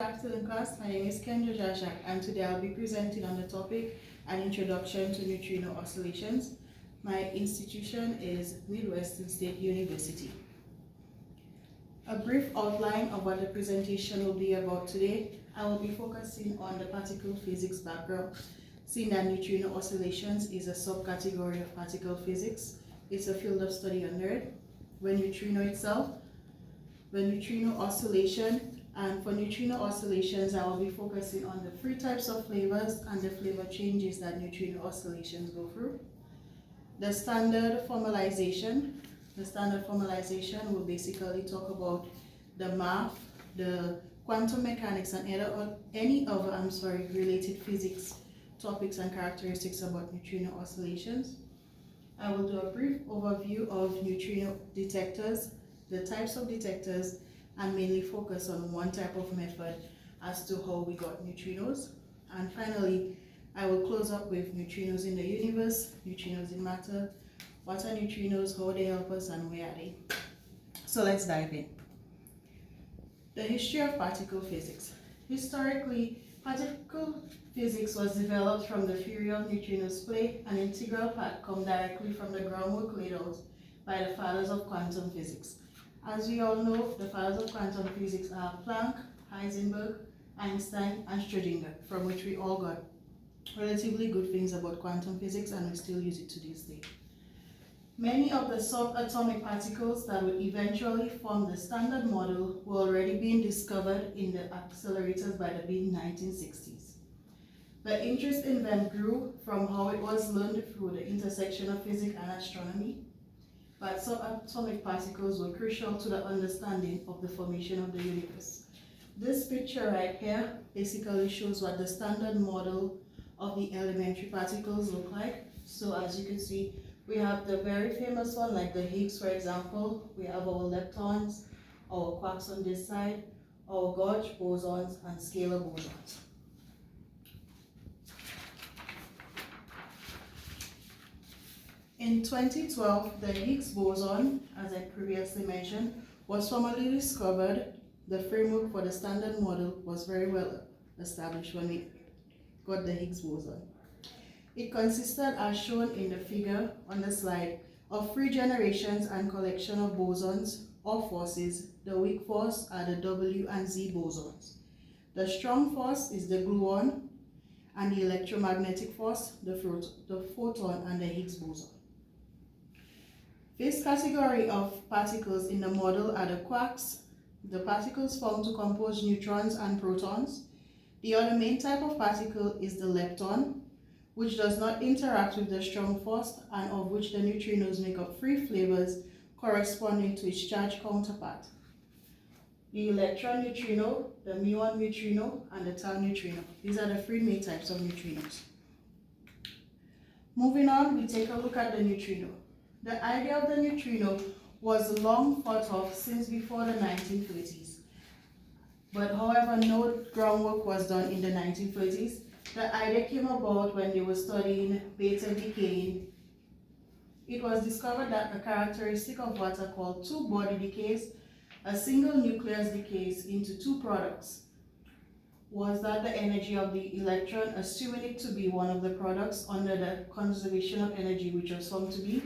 Good afternoon, class. My name is Kendra Jajak, and today I'll be presenting on the topic An Introduction to Neutrino Oscillations. My institution is Midwestern State University. A brief outline of what the presentation will be about today. I will be focusing on the particle physics background, seeing that neutrino oscillations is a subcategory of particle physics. It's a field of study under it. Neutrino itself, the neutrino oscillation. And for neutrino oscillations, I will be focusing on the three types of flavors and the flavor changes that neutrino oscillations go through. The standard formalization. The standard formalization will basically talk about the math, the quantum mechanics, and any other related physics topics and characteristics about neutrino oscillations. I will do a brief overview of neutrino detectors, the types of detectors, and mainly focus on one type of method as to how we got neutrinos. And finally, I will close up with neutrinos in the universe, neutrinos in matter, what are neutrinos, how they help us, and where are they. So let's dive in. The history of particle physics. Historically, particle physics was developed from the theory of neutrinos play an integral part come directly from the groundwork laid out by the fathers of quantum physics. As we all know, the fathers of quantum physics are Planck, Heisenberg, Einstein, and Schrödinger, from which we all got relatively good things about quantum physics, and we still use it to this day. Many of the subatomic particles that would eventually form the standard model were already being discovered in the accelerators by the mid-1960s. The interest in them grew from how it was learned through the intersection of physics and astronomy, but subatomic particles were crucial to the understanding of the formation of the universe. This picture right here basically shows what the standard model of the elementary particles look like. So as you can see, we have the very famous one, like the Higgs, for example. We have our leptons, our quarks on this side, our gauge bosons, and scalar bosons. In 2012, the Higgs boson, as I previously mentioned, was formally discovered. The framework for the standard model was very well established when we got the Higgs boson. It consisted, as shown in the figure on the slide, of three generations and collection of bosons or forces. The weak force are the W and Z bosons. The strong force is the gluon, and the electromagnetic force, the photon, and the Higgs boson. This category of particles in the model are the quarks, the particles found to compose neutrons and protons. The other main type of particle is the lepton, which does not interact with the strong force and of which the neutrinos make up three flavors corresponding to its charge counterpart. The electron neutrino, the muon neutrino, and the tau neutrino. These are the three main types of neutrinos. Moving on, we take a look at the neutrino. The idea of the neutrino was long thought of since before the 1930s. But however, no groundwork was done in the 1930s. The idea came about when they were studying beta decaying. It was discovered that a characteristic of what are called two-body decays, a single nucleus decays into two products, was that the energy of the electron, assuming it to be one of the products under the conservation of energy, which was found to be.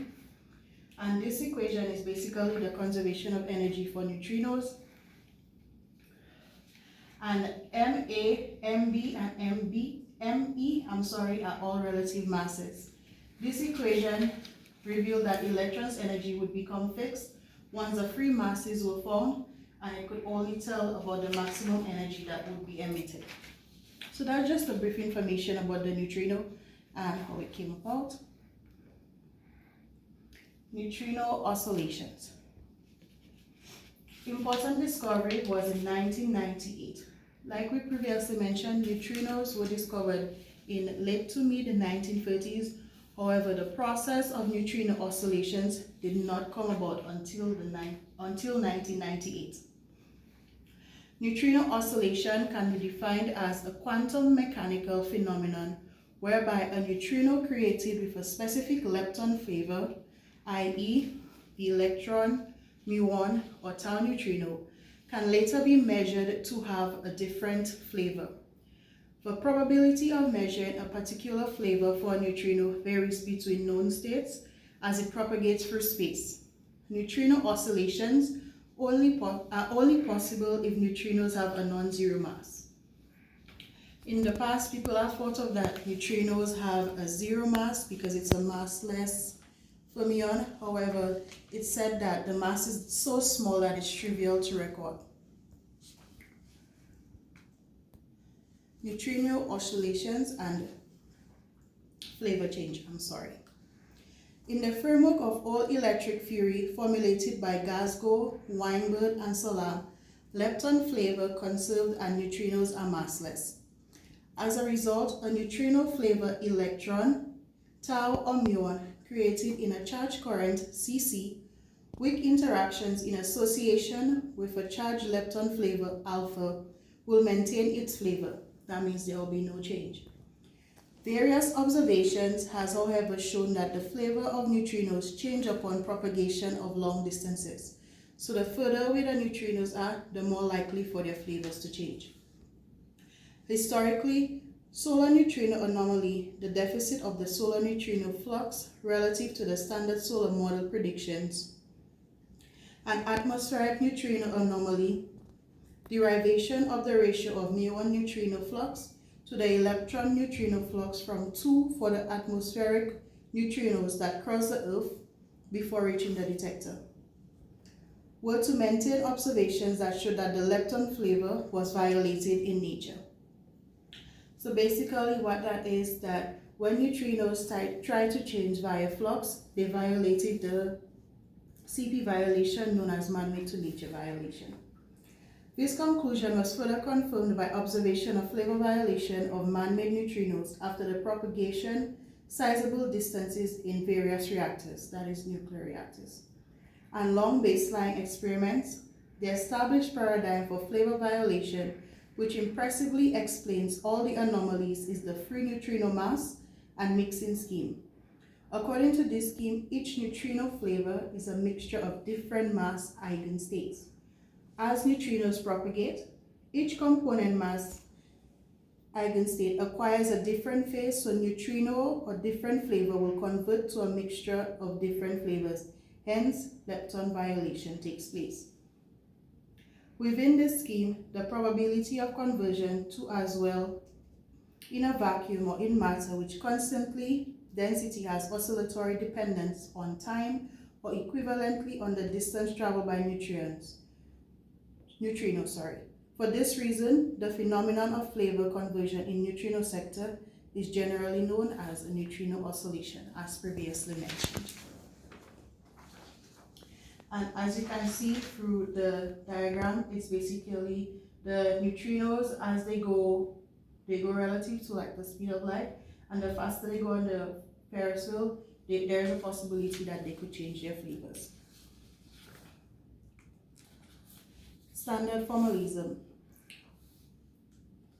And this equation is basically the conservation of energy for neutrinos. And MA, MB, and ME are all relative masses. This equation revealed that electrons' energy would become fixed once the three masses were found, and it could only tell about the maximum energy that would be emitted. So that's just a brief information about the neutrino and how it came about. Neutrino oscillations. Important discovery was in 1998. Like we previously mentioned, neutrinos were discovered in late to mid 1930s. However, the process of neutrino oscillations did not come about until 1998. Neutrino oscillation can be defined as a quantum mechanical phenomenon whereby a neutrino created with a specific lepton flavor, i.e. the electron, muon, or tau neutrino, can later be measured to have a different flavor. The probability of measuring a particular flavor for a neutrino varies between known states as it propagates through space. Neutrino oscillations are only possible if neutrinos have a non-zero mass. In the past, people have thought of that neutrinos have a zero mass because it's a massless fermion. However, it's said that the mass is so small that it's trivial to record. Neutrino oscillations and flavor change, In the framework of all electric theory formulated by Glasgow, Weinberg, and Salam, lepton flavor conserved and neutrinos are massless. As a result, a neutrino flavor electron, tau or muon, created in a charge current, Cc, weak interactions in association with a charged lepton flavor, alpha, will maintain its flavor. That means there will be no change. Various observations has, however, shown that the flavor of neutrinos change upon propagation of long distances. So the further away the neutrinos are, the more likely for their flavors to change. Historically, solar neutrino anomaly, the deficit of the solar neutrino flux relative to the standard solar model predictions, and atmospheric neutrino anomaly, derivation of the ratio of muon neutrino flux to the electron neutrino flux from 2 for the atmospheric neutrinos that cross the Earth before reaching the detector, were to maintain observations that showed that the lepton flavor was violated in nature. So basically what that is, that when neutrinos try to change via flux, they violated the CP violation known as man-made to nature violation. This conclusion was further confirmed by observation of flavor violation of man-made neutrinos after the propagation sizable distances in various reactors, that is nuclear reactors, and long baseline experiments. The established paradigm for flavor violation, which impressively explains all the anomalies, is the free neutrino mass and mixing scheme. According to this scheme, each neutrino flavor is a mixture of different mass eigenstates. As neutrinos propagate, each component mass eigenstate acquires a different phase, so neutrino or different flavor will convert to a mixture of different flavors. Hence, lepton violation takes place. Within this scheme, the probability of conversion to as well in a vacuum or in matter which constantly density has oscillatory dependence on time or equivalently on the distance traveled by neutrinos. For this reason, the phenomenon of flavor conversion in neutrino sector is generally known as a neutrino oscillation, as previously mentioned. And as you can see through the diagram, it's basically the neutrinos as they go relative to like the speed of light, and the faster they go on the Ferris wheel, there's a possibility that they could change their flavors. Standard formalism.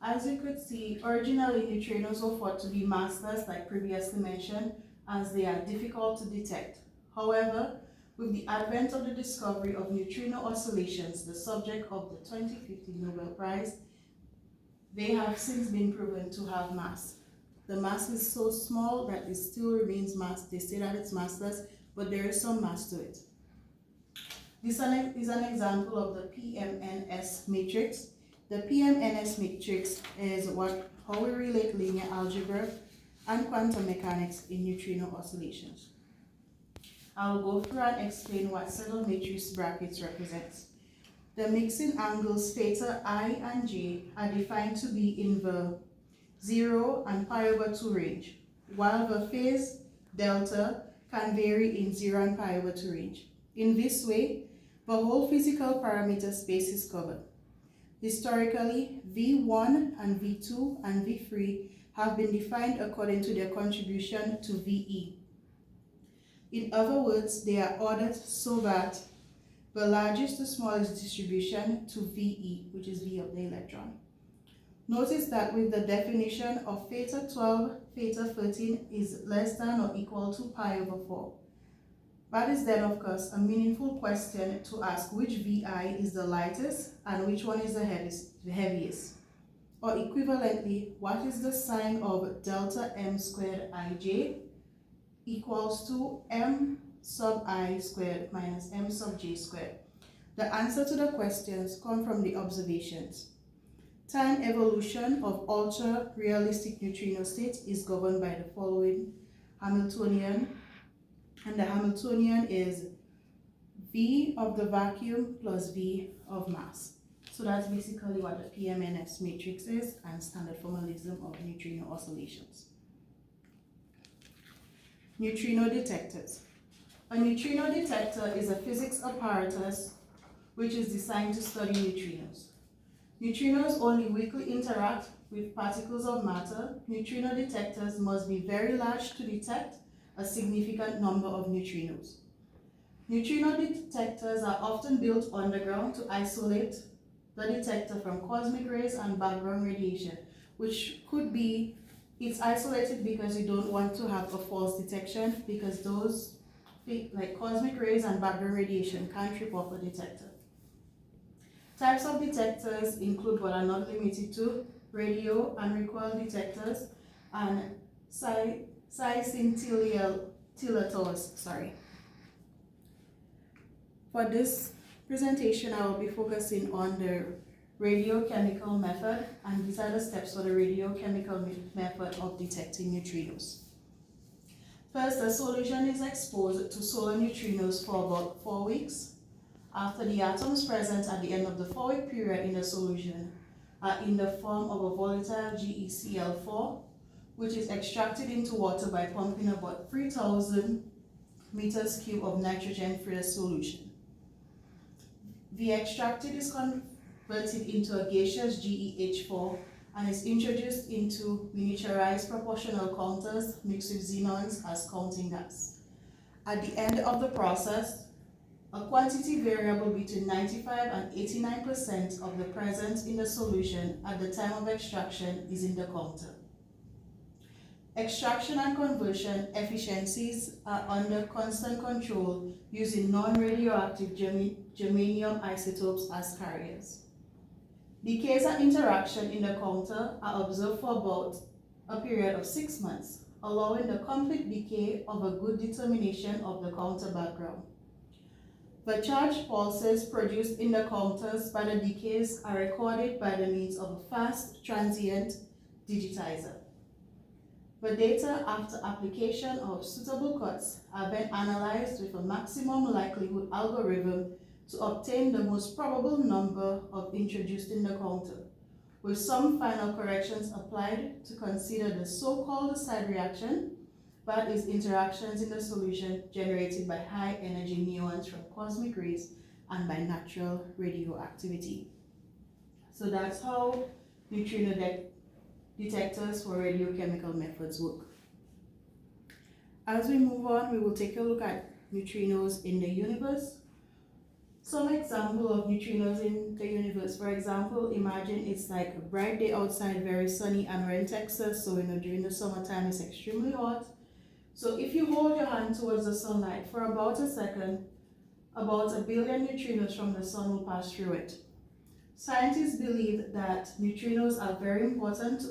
As you could see, originally neutrinos were thought to be massless, like previously mentioned, as they are difficult to detect. However, with the advent of the discovery of neutrino oscillations, the subject of the 2015 Nobel Prize, they have since been proven to have mass. The mass is so small that it still remains mass. They say that it's massless, but there is some mass to it. This is an example of the PMNS matrix. The PMNS matrix is how we relate linear algebra and quantum mechanics in neutrino oscillations. I'll go through and explain what set of matrix brackets represents. The mixing angles theta I and j are defined to be in the 0 and pi/2 range, while the phase delta can vary in 0 and pi/2 range. In this way, the whole physical parameter space is covered. Historically, V1 and V2 and V3 have been defined according to their contribution to VE. In other words, they are ordered so that the largest to smallest distribution to VE, which is V of the electron. Notice that with the definition of theta 12, theta 13 is less than or equal to pi/4. That is then, of course, a meaningful question to ask which VI is the lightest and which one is the heaviest. Or equivalently, what is the sign of delta m squared ij equals to m sub I squared minus m sub j squared? The answer to the questions come from the observations. Time evolution of ultra-realistic neutrino state is governed by the following Hamiltonian, and the Hamiltonian is V of the vacuum plus V of mass. So that's basically what the PMNS matrix is and standard formalism of neutrino oscillations. Neutrino detectors. A neutrino detector is a physics apparatus which is designed to study neutrinos. Neutrinos only weakly interact with particles of matter. Neutrino detectors must be very large to detect a significant number of neutrinos. Neutrino detectors are often built underground to isolate the detector from cosmic rays and background radiation, which could be, it's isolated because you don't want to have a false detection, because those, like cosmic rays and background radiation, can't trip off a detector. Types of detectors include, but are not limited to, radio and recoil detectors and scintillators. For this presentation, I will be focusing on the radiochemical method, and these are the steps for the radiochemical method of detecting neutrinos. First, the solution is exposed to solar neutrinos for about 4 weeks. After the atoms present at the end of the 4-week period in the solution are in the form of a volatile GeCl4, which is extracted into water by pumping about 3,000 meters cubed of nitrogen through the solution. The extracted is converted into a gaseous GeH4 and is introduced into miniaturized proportional counters mixed with xenons as counting gas. At the end of the process, a quantity variable between 95 and 89% of the present in the solution at the time of extraction is in the counter. Extraction and conversion efficiencies are under constant control using non-radioactive germanium isotopes as carriers. Decays and interaction in the counter are observed for about a period of 6 months, allowing the complete decay of a good determination of the counter background. The charge pulses produced in the counters by the decays are recorded by the means of a fast transient digitizer. The data after application of suitable cuts are then analyzed with a maximum likelihood algorithm to obtain the most probable number of introduced in the counter, with some final corrections applied to consider the so-called side reaction, that is, interactions in the solution generated by high energy muons from cosmic rays and by natural radioactivity. So that's how neutrino detectors for radiochemical methods work. As we move on, we will take a look at neutrinos in the universe. Some example of neutrinos in the universe. For example, imagine it's like a bright day outside, very sunny, and we're in Texas, so during the summertime it's extremely hot. So if you hold your hand towards the sunlight for about a second, about 1 billion neutrinos from the sun will pass through it. Scientists believe that neutrinos are very important to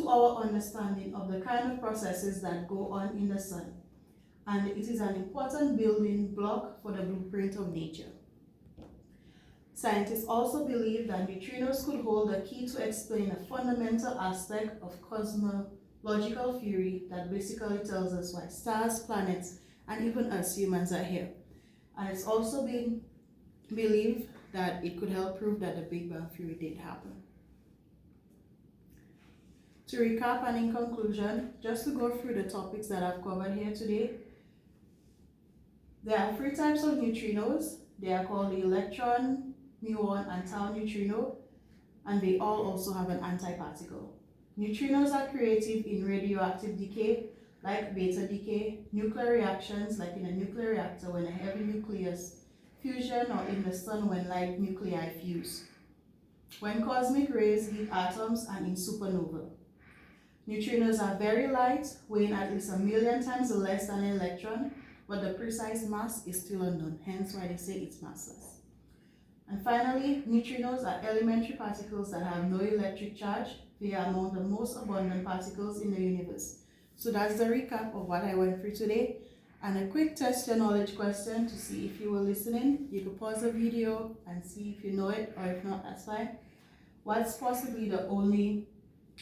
our understanding of the kind of processes that go on in the sun, and it is an important building block for the blueprint of nature. Scientists also believe that neutrinos could hold the key to explain a fundamental aspect of cosmological theory that basically tells us why stars, planets, and even us humans are here. And it's also been believed that it could help prove that the Big Bang Theory did happen. To recap and in conclusion, just to go through the topics that I've covered here today, there are 3 types of neutrinos. They are called the electron, muon, and tau neutrino, and they all also have an antiparticle. Neutrinos are creative in radioactive decay, like beta decay, nuclear reactions, like in a nuclear reactor when a heavy nucleus fusion, or in the sun when light nuclei fuse, when cosmic rays hit atoms, and in supernova. Neutrinos are very light, weighing at least 1,000,000 times less than an electron, but the precise mass is still unknown, hence why they say it's massless. And finally, neutrinos are elementary particles that have no electric charge. They are among the most abundant particles in the universe. So that's the recap of what I went through today. And a quick test your knowledge question to see if you were listening. You could pause the video and see if you know it, or if not, that's fine. What's possibly the only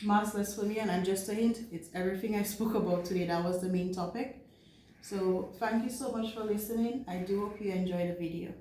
massless for me, and just a hint, it's everything I spoke about today. That was the main topic. So thank you so much for listening. I do hope you enjoyed the video.